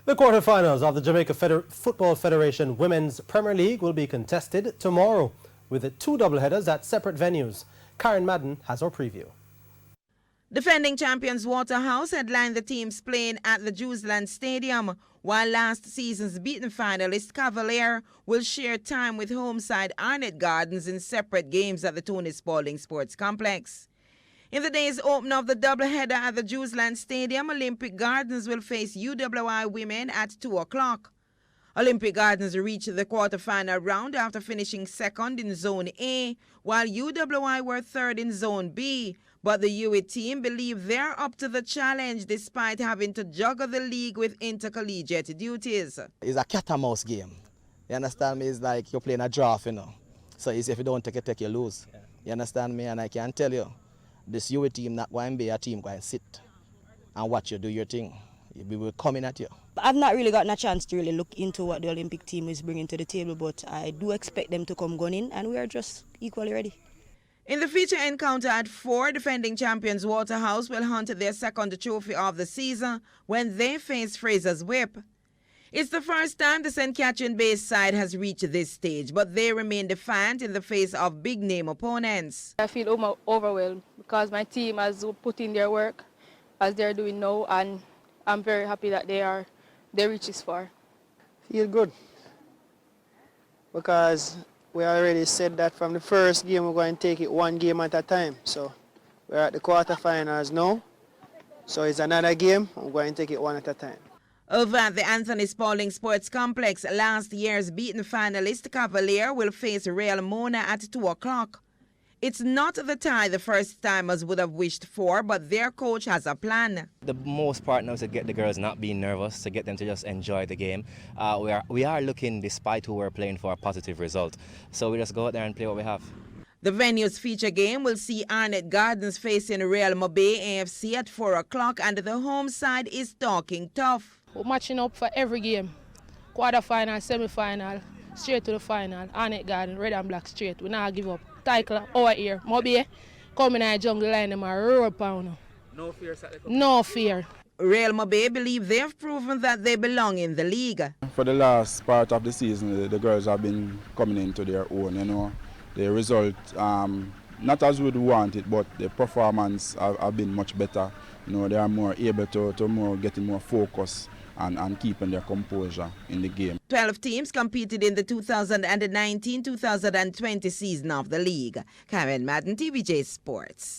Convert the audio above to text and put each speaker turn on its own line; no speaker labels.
The quarterfinals of the Jamaica Football Federation Women's Premier League will be contested tomorrow with the two doubleheaders at separate venues. Karen Madden has our preview.
Defending champions Waterhouse headlined the teams playing at the Jewsland Stadium, while last season's beaten finalist Cavalier will share time with home side Arnett Gardens in separate games at the Tony Spalding Sports Complex. In the day's opener of the doubleheader at the Jewsland Stadium, Olympic Gardens will face UWI women at 2 o'clock. Olympic Gardens reached the quarterfinal round after finishing second in Zone A, while UWI were third in Zone B. But the UWI team believe they're up to the challenge despite having to juggle the league with intercollegiate duties.
It's a cat and mouse game. You understand me? It's like you're playing a draft, you know. So it's if you don't take, you lose. Yeah. You understand me? And I can tell you, this UWI team not going to be a team going to sit and watch you do your thing. We will coming at you.
I've not really gotten a chance to really look into what the Olympic team is bringing to the table, but I do expect them to come gunning, and we are just equally ready.
In the feature encounter at 4, defending champions Waterhouse will hunt their second trophy of the season when they face FRAZIERS Whip. It's the first time the St. Catherine-based side has reached this stage, but they remain defiant in the face of big-name opponents.
I feel overwhelmed because my team has put in their work as they're doing now, and I'm very happy that they reach this far.
Feel good because we already said that from the first game we're going to take it one game at a time. So we're at the quarterfinals now. So it's another game. I'm going to take it one at a time.
Over at the Anthony Spalding Sports Complex, last year's beaten finalist Cavalier will face Real Mona at 2 o'clock. It's not the tie the first-timers would have wished for, but their coach has a plan.
The most part now is to get the girls not being nervous, to get them to just enjoy the game. We are looking, despite who we're playing, for a positive result. So we just go out there and play what we have.
The venue's feature game will see Arnett Gardens facing Real MOBAY AFC at 4 o'clock, and the home side is talking tough.
We're matching up for every game. Quarterfinal, semi-final, straight to the final. Arnett Garden, red and black straight. We not give up. Title over here. MOBAY coming in the jungle line them a road pound.
No fear,
no fear.
Real MOBAY believe they've proven that they belong in the league.
For the last part of the season, the girls have been coming into their own, you know. The result, not as we'd want it, but the performance have been much better. You know, they are more able to more getting more focus and keeping their composure in the game.
12 teams competed in the 2019-2020 season of the league. Karen Madden, TVJ Sports.